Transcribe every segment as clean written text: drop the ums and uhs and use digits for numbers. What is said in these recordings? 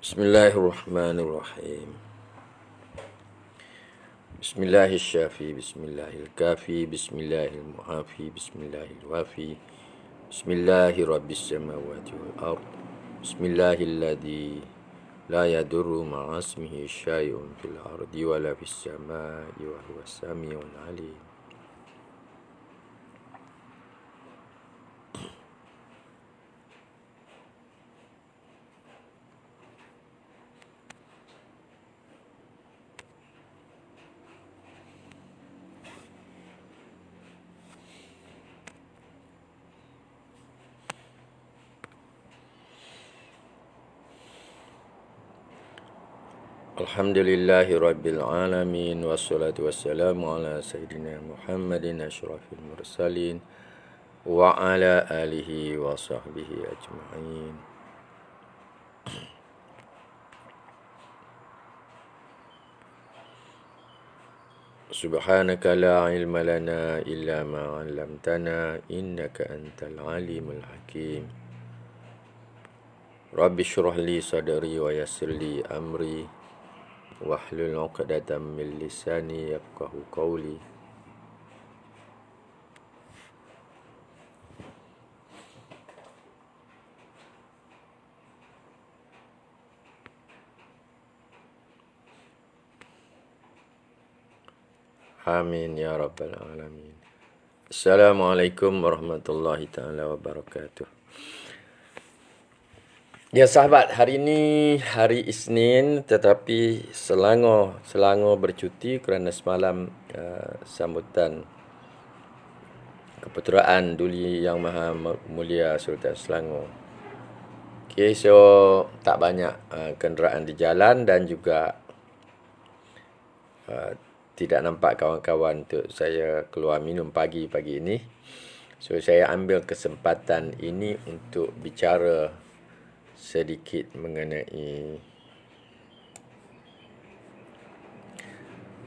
Bismillahirrahmanirrahim. Bismillahirrahmanirrahim. Bismillahirkafi. Bismillahirmuafi. Bismillahirwafi. Bismillahirrabbis samawati wal ard. Bismillahilladzi la yadurru ma'asmihi syai'un fil ardi wala fis samai wa huwas samiul alim. Alhamdulillahi Rabbil Alamin. Wassalatu wassalamu ala Sayyidina Muhammadin asyrafil mursalin wa ala alihi wa sahbihi ajma'in. Subhanaka la ilma lana illa ma 'allamtana innaka antal alimul hakim. Rabbi shrah li sadri wa yassir li amri wahlul 'uqdatam min lisani yafqahu qawli. Amin ya rabbal alamin. Assalamualaikum warahmatullahi taala wabarakatuh. Ya sahabat, hari ini hari Isnin tetapi Selangor bercuti kerana semalam sambutan Keputeraan Duli Yang Maha Mulia Sultan Selangor. Okay, so tak banyak kenderaan di jalan dan juga tidak nampak kawan-kawan untuk saya keluar minum pagi ini. So saya ambil kesempatan ini untuk bicara sedikit mengenai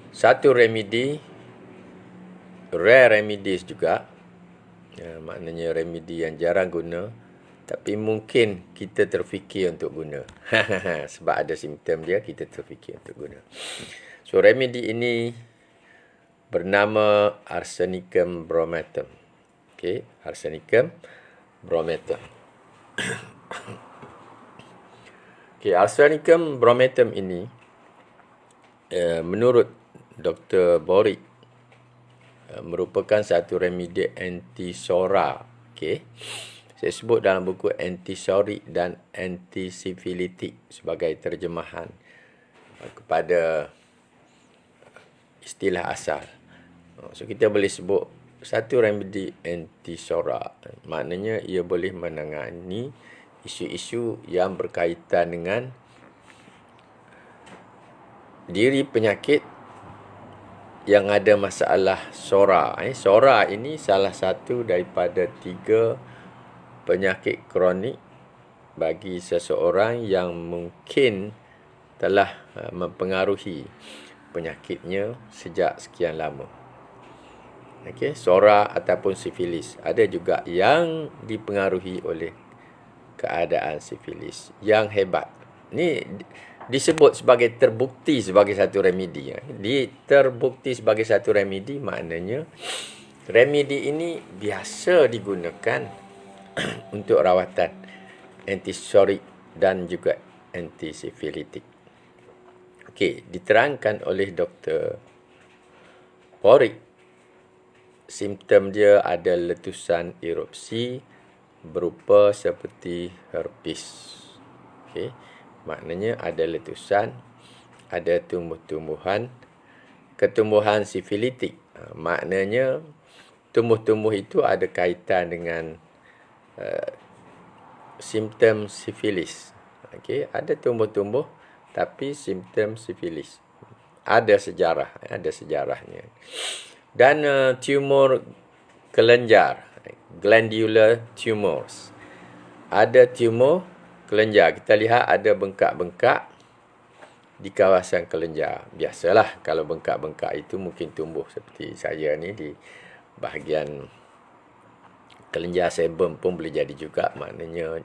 satu remedi, rare remedies juga, maknanya remedi yang jarang guna tapi mungkin kita terfikir untuk guna. Sebab ada simptom dia, kita terfikir untuk guna. So remedi ini bernama Arsenicum bromatum. Okay, Arsenicum bromatum. Okay, Arsenicum bromatum ini menurut Dr. Borik merupakan satu remedi anti-sora. Okay. Saya sebut dalam buku anti-sorik dan anti-sifilitik sebagai terjemahan kepada istilah asal. So kita boleh sebut satu remedi anti-sora. Maknanya ia boleh menangani isu-isu yang berkaitan dengan diri penyakit yang ada masalah sora. Sora ini salah satu daripada 3 penyakit kronik bagi seseorang yang mungkin telah mempengaruhi penyakitnya sejak sekian lama. Okey, sora ataupun sifilis. Ada juga yang dipengaruhi oleh keadaan sifilis yang hebat. Ini disebut sebagai terbukti sebagai satu remedi. Terbukti sebagai satu remedi maknanya remedi ini biasa digunakan untuk rawatan antisorik dan juga antisifilitik. Okey, diterangkan oleh Dr. Borik, simptom dia ada letusan erupsi berupa seperti herpes. Okey, maknanya ada letusan, ada ketumbuhan sifilitik. Maknanya tumbuh-tumbuh itu ada kaitan dengan simptom sifilis. Okey, ada tumbuh-tumbuh tapi simptom sifilis. Ada sejarahnya. Dan tumor kelenjar, glandular tumors. Ada tumor kelenjar. Kita lihat ada bengkak-bengkak di kawasan kelenjar. Biasalah kalau bengkak-bengkak itu mungkin tumbuh seperti saya ni di bahagian kelenjar sebum pun boleh jadi juga. Maknanya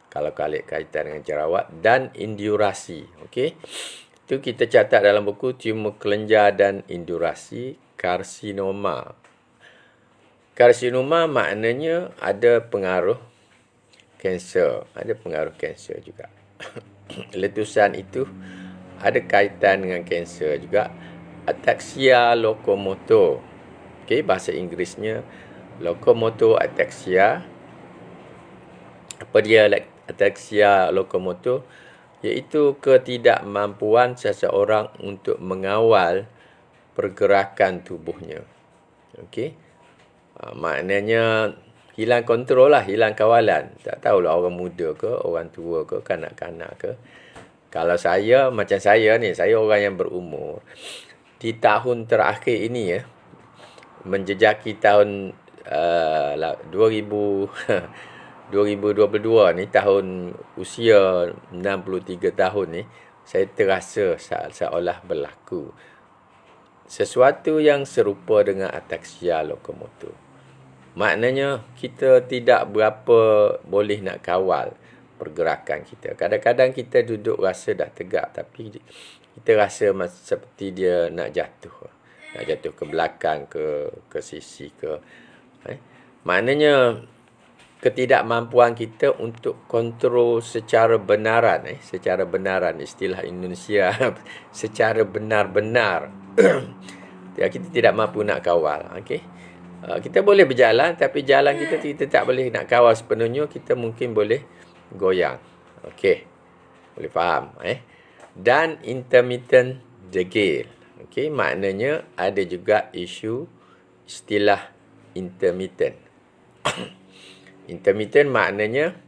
Kalau kaitan dengan jerawat. Dan indurasi. Okey. Itu kita catat dalam buku tumor kelenjar dan indurasi karsinoma. Karsinoma maknanya ada pengaruh kanser. Ada pengaruh kanser juga. Letusan itu ada kaitan dengan kanser juga. Ataxia lokomotor. Okey, bahasa Inggerisnya lokomotor ataxia. Apa dia ataxia lokomotor? Iaitu ketidakmampuan seseorang untuk mengawal pergerakan tubuhnya. Okey. Maknanya hilang kontrol lah, hilang kawalan. Tak tahulah orang muda ke, orang tua ke, kanak-kanak ke. Kalau saya, macam saya ni, saya orang yang berumur. Di tahun terakhir ini menjejaki tahun 2022 ni, tahun usia 63 tahun ni, saya terasa seolah berlaku sesuatu yang serupa dengan ataxia lokomotor. Maknanya kita tidak berapa boleh nak kawal pergerakan kita. Kadang-kadang kita duduk rasa dah tegak, tapi kita rasa seperti dia nak jatuh. Nak jatuh ke belakang, ke sisi ke. Maknanya ketidakmampuan kita untuk kontrol secara benaran. Secara benaran, istilah Indonesia. Secara benar-benar. Kita tidak mampu nak kawal. Okey. Kita boleh berjalan, tapi jalan kita tak boleh nak kawal sepenuhnya. Kita mungkin boleh goyang. Okey. Boleh faham. Dan intermittent degil. Okey. Maknanya ada juga istilah intermittent. Intermittent maknanya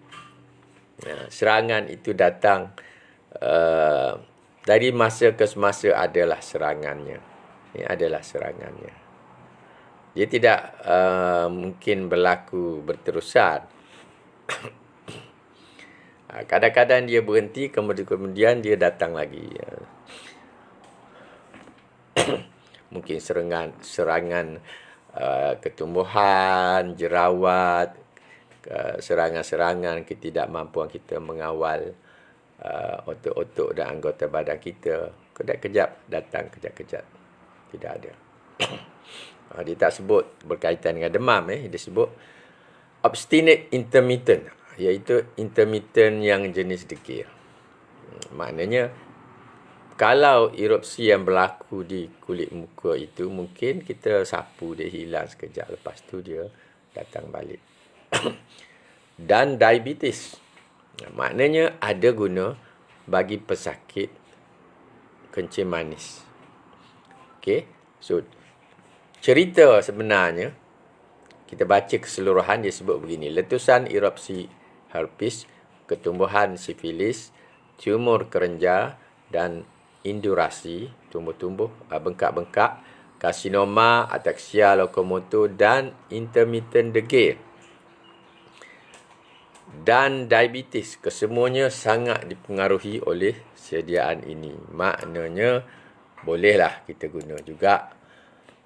serangan itu datang dari masa ke semasa adalah serangannya. Ini adalah serangannya. Dia tidak mungkin berlaku berterusan. Kadang-kadang dia berhenti, kemudian dia datang lagi. Mungkin serangan ketumbuhan, jerawat, serangan-serangan ketidakmampuan kita mengawal otot-otot dan anggota badan kita. Kejap-kejap datang, kejap-kejap tidak ada. Dia tak sebut berkaitan dengan demam. Dia sebut obstinate intermittent, iaitu intermittent yang jenis degil. Maknanya kalau erupsi yang berlaku di kulit muka itu, mungkin kita sapu dia hilang sekejap, lepas tu dia datang balik. Dan diabetes, maknanya ada guna bagi pesakit kencing manis. Okey, so cerita sebenarnya kita baca keseluruhan, dia sebut begini: letusan erupsi herpes, ketumbuhan sifilis, tumor kelenjar dan indurasi, tumbuh-tumbuh, bengkak-bengkak, karsinoma, ataxia lokomotor dan intermittent degil. Dan diabetes, kesemuanya sangat dipengaruhi oleh sediaan ini. Maknanya bolehlah kita guna juga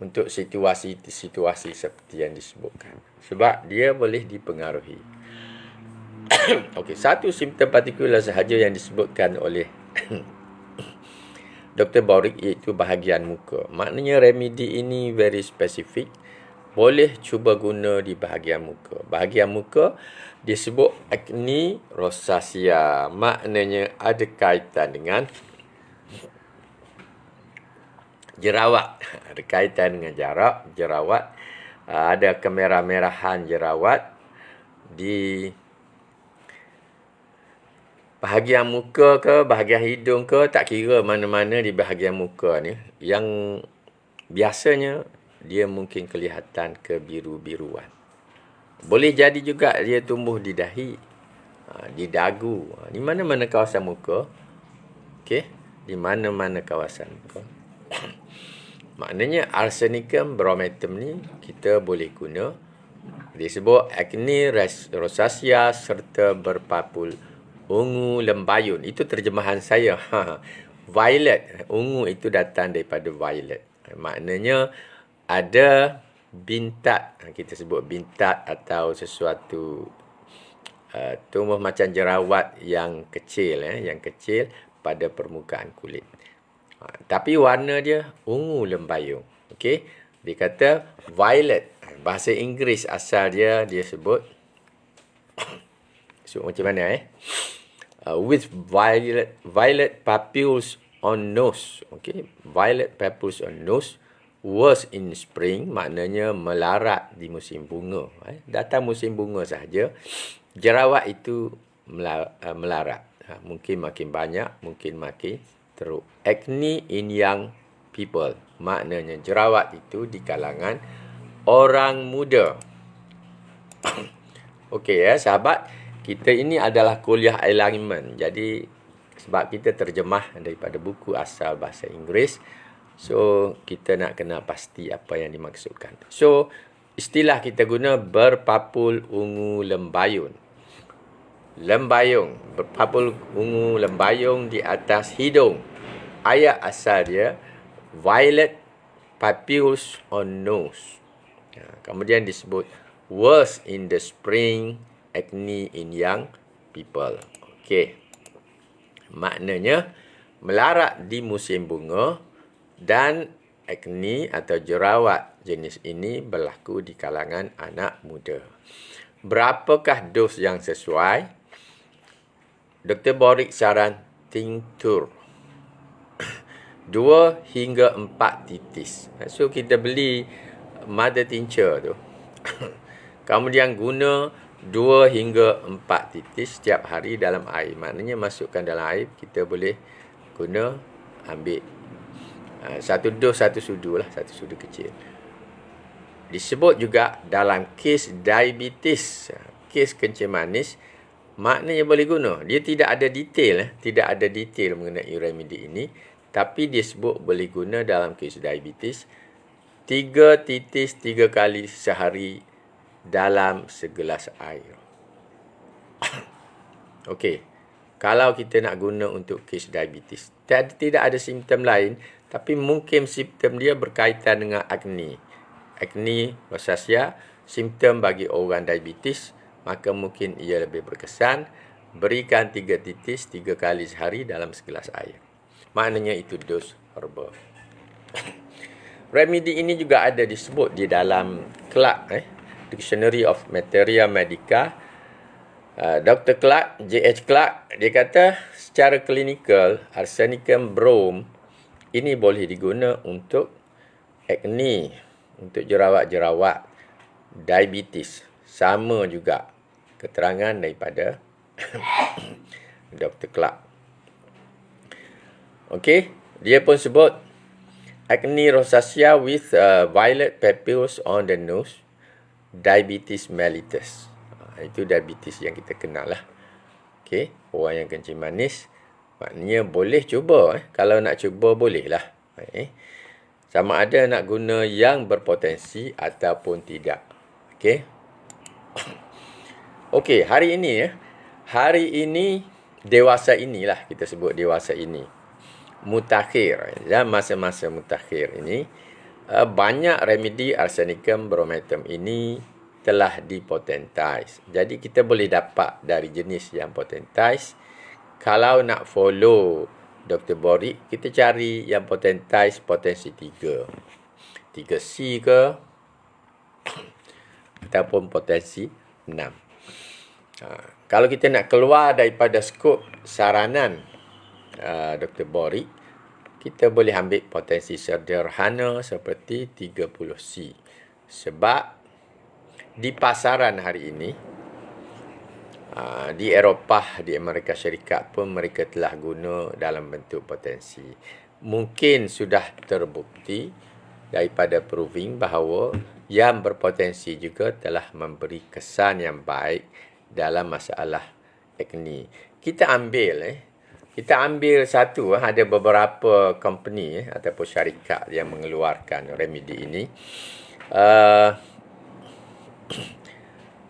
untuk situasi-situasi seperti yang disebutkan. Sebab dia boleh dipengaruhi. Okey, satu simptom partikular sahaja yang disebutkan oleh Dr. Boric, iaitu bahagian muka. Maknanya remedi ini very specific. Boleh cuba guna di bahagian muka. Bahagian muka disebut acne rosacea. Maknanya ada kaitan dengan jerawat. Ada kaitan dengan jerawat. Ada kemerah-merahan jerawat di bahagian muka ke, bahagian hidung ke, tak kira mana-mana di bahagian muka ni. Yang biasanya dia mungkin kelihatan kebiru-biruan. Boleh jadi juga dia tumbuh di dahi, di dagu, di mana-mana kawasan muka. Okey, di mana-mana kawasan muka. Maknanya arsenicum bromatum ni kita boleh guna. Disebut acne rosacea serta berpapul ungu lembayun. Itu terjemahan saya. Violet. Ungu itu datang daripada violet. Maknanya ada bintat. Kita sebut bintat atau sesuatu tumbuh macam jerawat yang kecil, yang kecil pada permukaan kulit. Tapi warna dia ungu lembayung. Okey, dia kata violet. Bahasa Inggeris asal dia sebut macam mana with violet papules on nose. Okey, violet papules on nose, worse in spring, maknanya melarat di musim bunga. Datang musim bunga sahaja, jerawat itu melarat. Mungkin makin banyak, mungkin makin teruk. Acne in young people, maknanya jerawat itu di kalangan orang muda. Okey sahabat, kita ini adalah kuliah alignment. Jadi sebab kita terjemah daripada buku asal bahasa Inggeris, so kita nak kenal pasti apa yang dimaksudkan. So istilah kita guna berpapul ungu lembayung. Lembayung, berpapul ungu lembayung di atas hidung. Ayat asal dia violet papules on nose. Kemudian disebut worse in the spring, acne in young people. Okey. Maknanya melarat di musim bunga dan acne atau jerawat jenis ini berlaku di kalangan anak muda. Berapakah dos yang sesuai? Dr. Borik saran tinctur 2 hingga 4 titis. So kita beli mother tincture tu. Kemudian guna 2 hingga 4 titis setiap hari dalam air. Maknanya masukkan dalam air, kita boleh guna ambil satu dos, satu sudu lah, satu sudu kecil. Disebut juga dalam kes diabetes, kes kencing manis, maknanya boleh guna. Dia tidak ada detail, tidak ada detail mengenai remedi ini, tapi dia sebut boleh guna dalam kes diabetes 3 titis 3 kali sehari dalam segelas air. Okey, kalau kita nak guna untuk kes diabetes, tidak ada simptom lain, tapi mungkin simptom dia berkaitan dengan acne. Acne, rosacea, simptom bagi orang diabetes, maka mungkin ia lebih berkesan. Berikan 3 titis 3 kali sehari dalam segelas air. Maknanya itu dos herba. Remedi ini juga ada disebut di dalam Clark, Dictionary of Materia Medica. Dr. Clark, J.H. Clark, dia kata secara klinikal, arsenicum brome ini boleh diguna untuk acne, untuk jerawat-jerawat, diabetes. Sama juga keterangan daripada Dr. Clark. Okey, dia pun sebut acne rosacea with violet papules on the nose, diabetes mellitus. Itu diabetes yang kita kenal lah. Okey, orang yang kencing manis, maknanya boleh cuba. Kalau nak cuba, boleh lah. Sama ada nak guna yang berpotensi ataupun tidak. Okey. Okey, hari ini dewasa inilah, kita sebut dewasa ini. Mutakhir, masa-masa mutakhir ini, banyak remedi arsenicum bromatum ini telah dipotentize. Jadi kita boleh dapat dari jenis yang potentize. Kalau nak follow Dr. Borik, kita cari yang potentize potensi 3. 3C ke ataupun potensi 6. Kalau kita nak keluar daripada skop saranan Dr. Borik, kita boleh ambil potensi sederhana seperti 30C. Sebab di pasaran hari ini, di Eropah, di Amerika Syarikat pun mereka telah guna dalam bentuk potensi. Mungkin sudah terbukti daripada proving bahawa yang berpotensi juga telah memberi kesan yang baik dalam masalah acne. Kita ambil satu, ada beberapa company ataupun syarikat yang mengeluarkan remedi ini.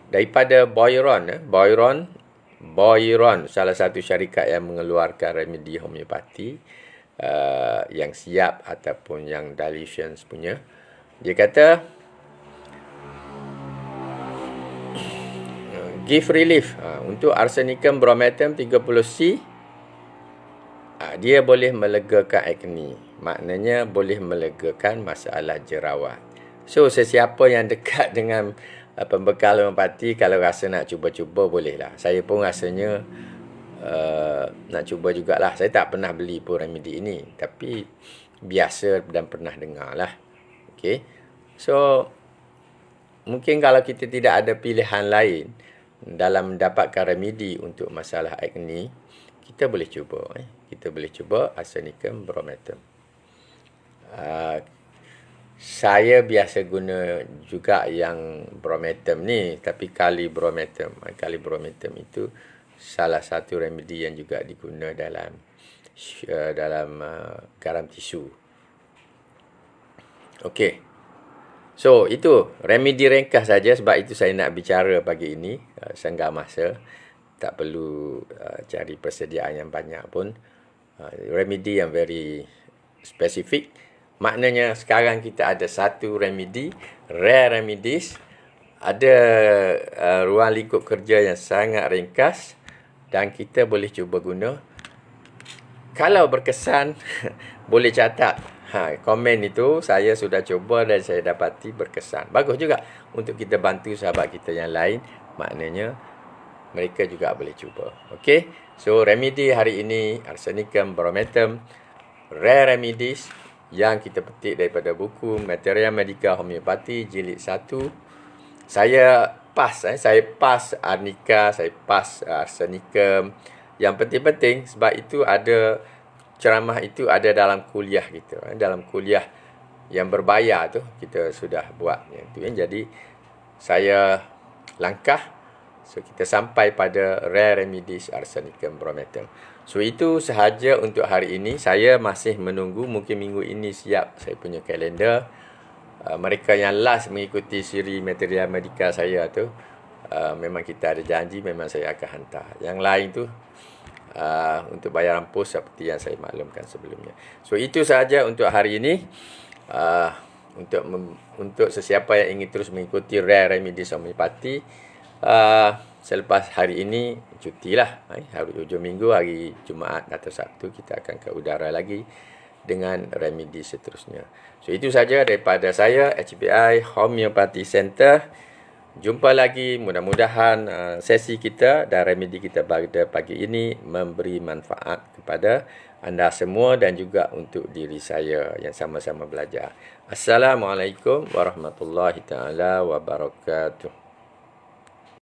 Daripada Boiron, salah satu syarikat yang mengeluarkan remedi homeopati yang siap ataupun yang dilutions punya. Dia kata give relief Untuk arsenicum brometam 30C, dia boleh melegakan akne. Maknanya boleh melegakan masalah jerawat. So, sesiapa yang dekat dengan pembekal homeopati, kalau rasa nak cuba-cuba, bolehlah. Saya pun rasanya nak cuba jugalah. Saya tak pernah beli pun remedi ini. Tapi, biasa dan pernah dengar lah. Okay. So, mungkin kalau kita tidak ada pilihan lain dalam mendapatkan remedi untuk masalah akne, kita boleh cuba. Kita boleh cuba arsenicum brometam. Saya biasa guna juga yang brometam ni, tapi kali brometam. Kali brometam itu salah satu remedi yang juga diguna dalam garam tisu. Okey. So, itu remedi ringkas saja, sebab itu saya nak bicara pagi ini. Senggang masa. Tak perlu cari persediaan yang banyak pun. Remedi yang very spesifik. Maknanya sekarang kita ada satu remedi, rare remedies. Ada ruang lingkup kerja yang sangat ringkas. Dan kita boleh cuba guna. Kalau berkesan, boleh catat. Komen itu saya sudah cuba dan saya dapati berkesan. Bagus juga untuk kita bantu sahabat kita yang lain. Maknanya mereka juga boleh cuba. Okey. So, remedi hari ini arsenicum brometam, rare remedies yang kita petik daripada buku Materia Medica Homeopati jilid 1. Saya pas arnica, saya pas arsenicum. Yang penting-penting sebab itu ada ceramah itu ada dalam kuliah kita. Dalam kuliah yang berbayar tu kita sudah buat yang tu. Jadi saya langkah. So kita sampai pada rare remedies arsenicum brometam. So itu sahaja untuk hari ini. Saya masih menunggu, mungkin minggu ini siap saya punya kalender. Mereka yang last mengikuti siri Materia Medica saya tu, memang kita ada janji, memang saya akan hantar. Yang lain tu untuk bayaran pos seperti yang saya maklumkan sebelumnya. So itu sahaja untuk hari ini. Untuk sesiapa yang ingin terus mengikuti rare remedies homeopati, selepas hari ini cutilah. Hari hujung minggu, hari Jumaat atau Sabtu kita akan ke udara lagi dengan remedi seterusnya. So itu saja daripada saya, HBI Homeopati Center. Jumpa lagi, mudah-mudahan sesi kita dan remedi kita pada pagi ini memberi manfaat kepada anda semua dan juga untuk diri saya yang sama-sama belajar. Assalamualaikum warahmatullahi taala wabarakatuh.